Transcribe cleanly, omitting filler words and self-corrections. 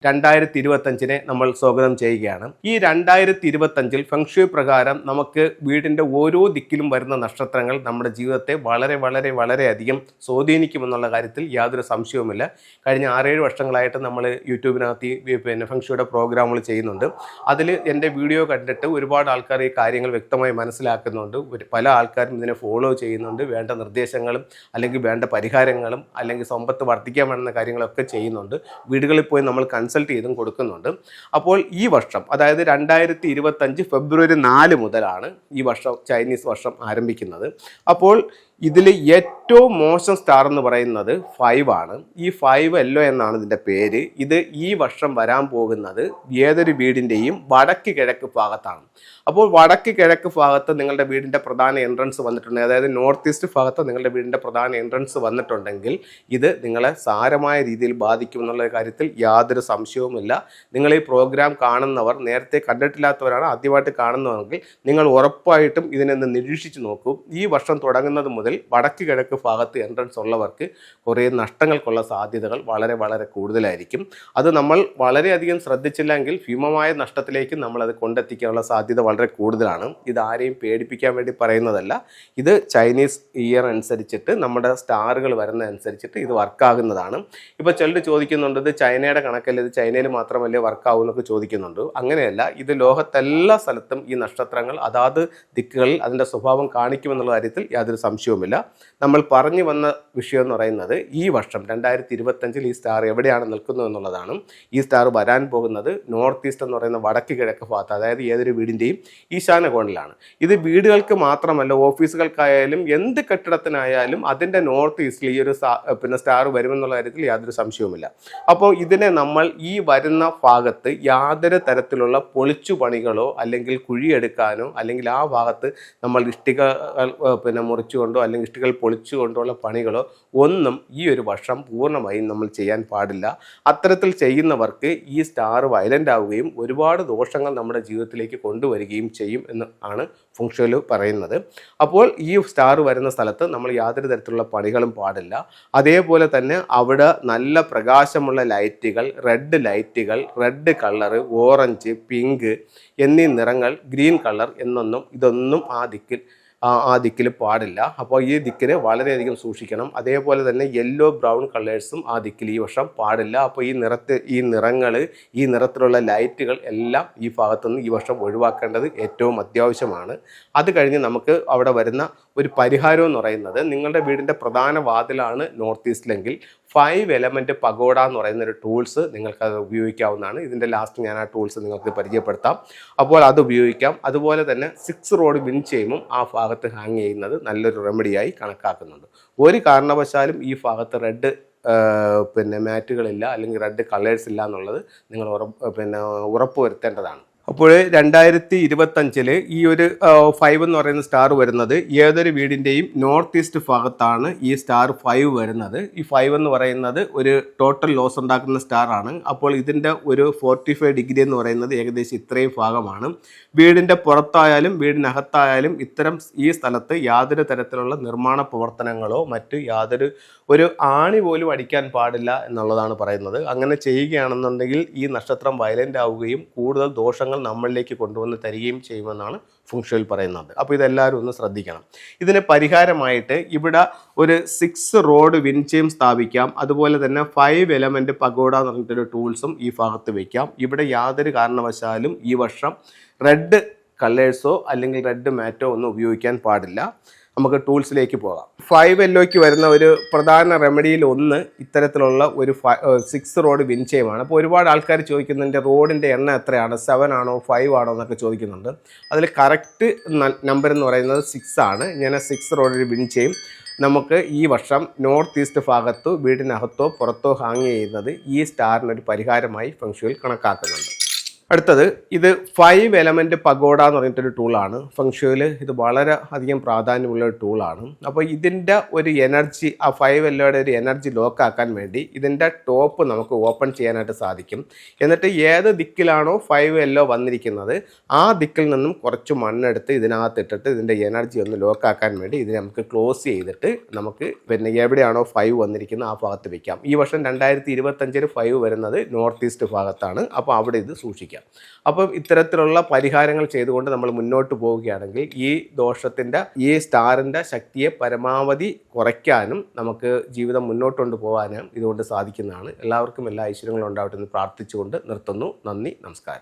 2025 നമ്മൾ സ്വാഗതം ചെയ്യുകയാണ്. ഈ 2025 ഫെങ്ഷുയി പ്രകാരം നമുക്ക് വീടിൻ്റെ ഓരോ ദിക്കിലും വരുന്ന നക്ഷത്രങ്ങൾ നമ്മുടെ ജീവിതത്തെ വളരെയധികം സ്വാധീനിക്കുമെന്നുള്ള കാര്യത്തിൽ യാതൊരു സംശയവുമില്ല. കഴിഞ്ഞ 6-7 വർഷങ്ങളായിട്ട് നമ്മൾ യൂട്യൂബിനകത്ത് ഫെങ്ഷുയുടെ പ്രോഗ്രാമുകൾ ചെയ്യുന്നുണ്ട്. അതിൽ എൻ്റെ വീഡിയോ കണ്ടിട്ട് ഒരുപാട് ആൾക്കാർ ഈ കാര്യങ്ങൾ വ്യക്തമായി മനസ്സിലാക്കുന്നുണ്ട്. പല ആൾക്കാരും ഇതിനെ ഫോളോ ചെയ്യുന്നുണ്ട്. വേണ്ട നിർദ്ദേശങ്ങളും അല്ലെങ്കിൽ വേണ്ട പരിഹാരങ്ങളും അല്ലെങ്കിൽ സമ്പത്ത് വർദ്ധിക്കാൻ വേണ്ടുന്ന കാര്യങ്ങളൊക്കെ ചെയ്യുന്നുണ്ട്. വീടുകളിൽ പോയി നമ്മൾ കൺസൾട്ട് ചെയ്തും കൊടുക്കുന്നുണ്ട്. അപ്പോൾ ഈ വർഷം, അതായത് 2025 ഫെബ്രുവരി 4 മുതലാണ് ഈ വർഷം, ചൈനീസ് വർഷം ആരംഭിക്കുന്നത്. അപ്പോൾ ഇതിൽ ഏറ്റവും മോശം സ്റ്റാർ എന്ന് പറയുന്നത് 5 ആണ്. ഈ 5 എല്ലോ എന്നാണ് ഇതിൻ്റെ പേര്. ഇത് ഈ വർഷം വരാൻ പോകുന്നത് ഏതൊരു വീടിൻ്റെയും വടക്ക് കിഴക്ക് ഭാഗത്താണ്. അപ്പോൾ വടക്ക് കിഴക്ക് ഭാഗത്ത് നിങ്ങളുടെ വീടിൻ്റെ പ്രധാന എൻട്രൻസ് വന്നിട്ടുണ്ടെങ്കിൽ, അതായത് നോർത്ത് ഈസ്റ്റ് ഭാഗത്ത് നിങ്ങളുടെ വീടിൻ്റെ പ്രധാന എൻട്രൻസ് വന്നിട്ടുണ്ടെങ്കിൽ ഇത് നിങ്ങളെ സാരമായ രീതിയിൽ ബാധിക്കുമെന്നുള്ള കാര്യത്തിൽ യാതൊരു സംശയവുമില്ല. നിങ്ങൾ ഈ പ്രോഗ്രാം കാണുന്നവർ, നേരത്തെ കണ്ടിട്ടില്ലാത്തവരാണ്, ആദ്യമായിട്ട് കാണുന്നവരെങ്കിൽ നിങ്ങൾ ഉറപ്പായിട്ടും ഇതിനൊന്ന് നിരീക്ഷിച്ച് നോക്കൂ. ഈ വർഷം തുടങ്ങുന്നത് മുതൽ വടക്ക് കിഴക്ക് ഭാഗത്ത് എൻട്രൻസ് ഉള്ളവർക്ക് കുറേ നഷ്ടങ്ങൾക്കുള്ള സാധ്യതകൾ വളരെ കൂടുതലായിരിക്കും. അത് നമ്മൾ വളരെയധികം ശ്രദ്ധിച്ചില്ലെങ്കിൽ ഭീമമായ നഷ്ടത്തിലേക്ക് നമ്മളത് കൊണ്ടെത്തിക്കാനുള്ള സാധ്യത വളരെ കൂടുതലാണ്. ഇത് ആരെയും പേടിപ്പിക്കാൻ വേണ്ടി പറയുന്നതല്ല. ഇത് ചൈനീസ് ഇയർ അനുസരിച്ചിട്ട് നമ്മുടെ സ്റ്റാറുകൾ വരുന്ന അനുസരിച്ചിട്ട് ഇത് വർക്കാകുന്നതാണ്. ഇപ്പോൾ ചിലർ ചോദിക്കുന്നുണ്ട്, ഇത് ചൈനയുടെ കണക്കല്ല, ഇത് ചൈനയിൽ മാത്രമല്ലേ വർക്കാവും എന്നൊക്കെ ചോദിക്കുന്നുണ്ട്. അങ്ങനെയല്ല, ഇത് ലോകത്തെല്ലാ സ്ഥലത്തും ഈ നക്ഷത്രങ്ങൾ അതാത് ദിക്കുകളിൽ അതിൻ്റെ സ്വഭാവം കാണിക്കുമെന്നുള്ള കാര്യത്തിൽ യാതൊരു സംശയവുമില്ല. നമ്മൾ പറഞ്ഞു വന്ന വിഷയം എന്ന് പറയുന്നത്, ഈ വർഷം 2025 ഈ സ്റ്റാർ എവിടെയാണ് നിൽക്കുന്നത് എന്നുള്ളതാണ്. ഈ സ്റ്റാർ വരാൻ പോകുന്നത് നോർത്ത് ഈസ്റ്റ് എന്ന് പറയുന്ന വടക്ക് കിഴക്ക് ഭാഗത്ത്, അതായത് ഏതൊരു വീടിൻ്റെയും ഈശാന കോണിലാണ്. ഇത് വീടുകൾക്ക് മാത്രമല്ല, ഓഫീസുകൾക്കായാലും എന്ത് കെട്ടിടത്തിനായാലും അതിൻ്റെ നോർത്ത് ഈസ്റ്റിൽ ഈ ഒരു സ്റ്റാർ വരുമെന്നുള്ള കാര്യത്തിൽ യാതൊരു സംശയവുമില്ല. അപ്പോൾ ഇതിനെ നമ്മൾ ഈ വരുന്ന ഭാഗത്ത് യാതൊരു തരത്തിലുള്ള പൊളിച്ചു പണികളോ അല്ലെങ്കിൽ കുഴിയെടുക്കാനോ അല്ലെങ്കിൽ ആ ഭാഗത്ത് നമ്മൾ ഇഷ്ടികകൾ മുറിച്ചുകൊണ്ടോ അല്ലെങ്കിൽ ഇഷ്ടികൾ പൊളിച്ചുകൊണ്ടുള്ള പണികളോ ഒന്നും ഈ ഒരു വർഷം പൂർണ്ണമായും നമ്മൾ ചെയ്യാൻ പാടില്ല. അത്തരത്തിൽ ചെയ്യുന്നവർക്ക് ഈ സ്റ്റാർ വയലൻ്റ് ആവുകയും ഒരുപാട് ദോഷങ്ങൾ നമ്മുടെ ജീവിതത്തിലേക്ക് കൊണ്ടുവരികയും ചെയ്യും എന്ന് ആണ് ഫെങ്ഷുയിൽ പറയുന്നത്. അപ്പോൾ ഈ സ്റ്റാർ വരുന്ന സ്ഥലത്ത് നമ്മൾ യാതൊരു തരത്തിലുള്ള പണികളും പാടില്ല. അതേപോലെ തന്നെ അവിടെ നല്ല പ്രകാശമുള്ള ലൈറ്റുകൾ, റെഡ് കളർ, ഓറഞ്ച്, പിങ്ക് എന്നീ നിറങ്ങൾ, ഗ്രീൻ കളർ ഇതൊന്നും ആ ദിക്കിൽ പാടില്ല. അപ്പോൾ ഈ ദിക്കിന് വളരെയധികം സൂക്ഷിക്കണം. അതേപോലെ തന്നെ യെല്ലോ ബ്രൗൺ കളേഴ്സും ആ ദിക്കിൽ ഈ വർഷം പാടില്ല. അപ്പോൾ ഈ നിറത്തിലുള്ള ലൈറ്റുകൾ എല്ലാം ഈ ഭാഗത്തുനിന്ന് ഈ വർഷം ഒഴിവാക്കേണ്ടത് ഏറ്റവും അത്യാവശ്യമാണ്. അത് കഴിഞ്ഞ് നമുക്ക് അവിടെ വരുന്ന ഒരു പരിഹാരം എന്ന് പറയുന്നത്, നിങ്ങളുടെ വീടിൻ്റെ പ്രധാന വാതിലാണ് നോർത്ത് ഈസ്റ്റിലെങ്കിൽ 5 എലമെൻറ്റ് പഗോഡ എന്ന് പറയുന്ന ഒരു ടൂൾസ് നിങ്ങൾക്ക് അത് ഉപയോഗിക്കാവുന്നതാണ്. ഇതിൻ്റെ ലാസ്റ്റ് ഞാൻ ആ ടൂൾസ് നിങ്ങൾക്ക് പരിചയപ്പെടുത്താം. അപ്പോൾ അത് ഉപയോഗിക്കാം. അതുപോലെ തന്നെ 6 റോഡ് വിൻ ചെയിമും ആ ഭാഗത്ത് ഹാങ് ചെയ്യുന്നത് നല്ലൊരു റെമഡിയായി കണക്കാക്കുന്നുണ്ട്. ഒരു കാരണവശാലും ഈ ഭാഗത്ത് റെഡ് മാറ്റുകളില്ല അല്ലെങ്കിൽ റെഡ് കളേഴ്സ് ഇല്ല എന്നുള്ളത് നിങ്ങൾ ഉറപ്പ് വരുത്തേണ്ടതാണ്. അപ്പോൾ 2025 ഈ ഒരു 5 എന്ന് പറയുന്ന സ്റ്റാർ വരുന്നത് ഏതൊരു വീടിൻ്റെയും നോർത്ത് ഈസ്റ്റ് ഭാഗത്താണ് ഈ സ്റ്റാർ 5 വരുന്നത്. ഈ 5 എന്ന് പറയുന്നത് ഒരു ടോട്ടൽ ലോസ് ഉണ്ടാക്കുന്ന സ്റ്റാർ ആണ്. അപ്പോൾ ഇതിൻ്റെ ഒരു 45 ഡിഗ്രി എന്ന് പറയുന്നത് ഏകദേശം ഇത്രയും ഭാഗമാണ്. വീടിൻ്റെ പുറത്തായാലും വീടിനകത്തായാലും ഈ സ്ഥലത്ത് യാതൊരു തരത്തിലുള്ള നിർമ്മാണ പ്രവർത്തനങ്ങളോ ഒരു ആണി പോലും അടിക്കാൻ പാടില്ല എന്നുള്ളതാണ് പറയുന്നത്. അങ്ങനെ ചെയ്യുകയാണെന്നുണ്ടെങ്കിൽ ഈ നക്ഷത്രം വയലൻ്റ് ആവുകയും കൂടുതൽ ദോഷങ്ങൾ നമ്മളിലേക്ക് കൊണ്ടുവന്ന് തരികയും ചെയ്യുമെന്നാണ് ഫെങ്ഷുയിൽ പറയുന്നത്. അപ്പോൾ ഇതെല്ലാവരും ഒന്ന് ശ്രദ്ധിക്കണം. ഇതിന് പരിഹാരമായിട്ട് ഇവിടെ ഒരു 6 റോഡ് വിൻ ചെയിം സ്ഥാപിക്കാം. അതുപോലെ തന്നെ 5 എലമെൻറ്റ് പഗോഡ എന്ന് പറഞ്ഞിട്ടൊരു ടൂൾസും ഈ ഭാഗത്ത് വയ്ക്കാം. ഇവിടെ യാതൊരു കാരണവശാലും ഈ വർഷം റെഡ് കളേഴ്സോ അല്ലെങ്കിൽ റെഡ് മാറ്റോ ഒന്നും ഉപയോഗിക്കാൻ പാടില്ല. നമുക്ക് ടൂൾസിലേക്ക് പോകാം. 5 എല്ലോയ്ക്ക് വരുന്ന ഒരു പ്രധാന റെമഡിയിൽ ഒന്ന് ഇത്തരത്തിലുള്ള ഒരു 6 റോഡ് വിൻ ചെയിമാണ്. അപ്പോൾ ഒരുപാട് ആൾക്കാർ ചോദിക്കുന്നുണ്ട്, റോഡിൻ്റെ എണ്ണം എത്രയാണ്, 7 ആണോ 5 ആണോ എന്നൊക്കെ ചോദിക്കുന്നുണ്ട്. അതിൽ കറക്റ്റ് നമ്പർ എന്ന് പറയുന്നത് 6 ആണ്. ഇങ്ങനെ 6 റോഡ് വിൻ ചെയിം നമുക്ക് ഈ വർഷം നോർത്ത് ഈസ്റ്റ് ഭാഗത്തോ വീടിനകത്തോ പുറത്തോ ഹാങ് ചെയ്യുന്നത് ഈ സ്റ്റാറിനൊരു പരിഹാരമായി ഫെങ്ഷുയിൽ കണക്കാക്കുന്നുണ്ട്. അടുത്തത് ഇത് 5 എലമെന്റ് പഗോഡ എന്ന് പറഞ്ഞിട്ടൊരു ടൂളാണ്. ഫെങ്ഷുയിൽ ഇത് വളരെ അധികം പ്രാധാന്യമുള്ള ഒരു ടൂളാണ്. അപ്പോൾ ഇതിൻ്റെ ഒരു എനർജി, ആ 5 എല്ലോയുടെ ഒരു എനർജി ലോക്കാക്കാൻ വേണ്ടി ഇതിൻ്റെ ടോപ്പ് നമുക്ക് ഓപ്പൺ ചെയ്യാനായിട്ട് സാധിക്കും. എന്നിട്ട് ഏത് ദിക്കിലാണോ 5 എല്ലോ വന്നിരിക്കുന്നത് ആ ദിക്കിൽ നിന്നും കുറച്ച് മണ്ണെടുത്ത് ഇതിനകത്തിട്ടിട്ട് ഇതിൻ്റെ എനർജി ഒന്ന് ലോക്കാക്കാൻ വേണ്ടി ഇതിനെ നമുക്ക് ക്ലോസ് ചെയ്തിട്ട് നമുക്ക് പിന്നെ എവിടെയാണോ 5 വന്നിരിക്കുന്നത് ആ ഭാഗത്ത് വെക്കാം. ഈ വർഷം 2025 5 വരുന്നത് നോർത്ത് ഈസ്റ്റ് ഭാഗത്താണ്. അപ്പോൾ അവിടെ ഇത് സൂക്ഷിക്കാം. അപ്പം ഇത്തരത്തിലുള്ള പരിഹാരങ്ങൾ ചെയ്തുകൊണ്ട് നമ്മൾ മുന്നോട്ട് പോവുകയാണെങ്കിൽ ഈ ദോഷത്തിൻ്റെ, ഈ സ്റ്റാറിൻ്റെ ശക്തിയെ പരമാവധി കുറയ്ക്കാനും നമുക്ക് ജീവിതം മുന്നോട്ട് കൊണ്ടുപോകാനും ഇതുകൊണ്ട് സാധിക്കുന്നതാണ്. എല്ലാവർക്കും എല്ലാ ഐശ്വര്യങ്ങളും ഉണ്ടാവട്ടെ എന്ന് പ്രാർത്ഥിച്ചുകൊണ്ട് നിർത്തുന്നു. നന്ദി, നമസ്കാരം.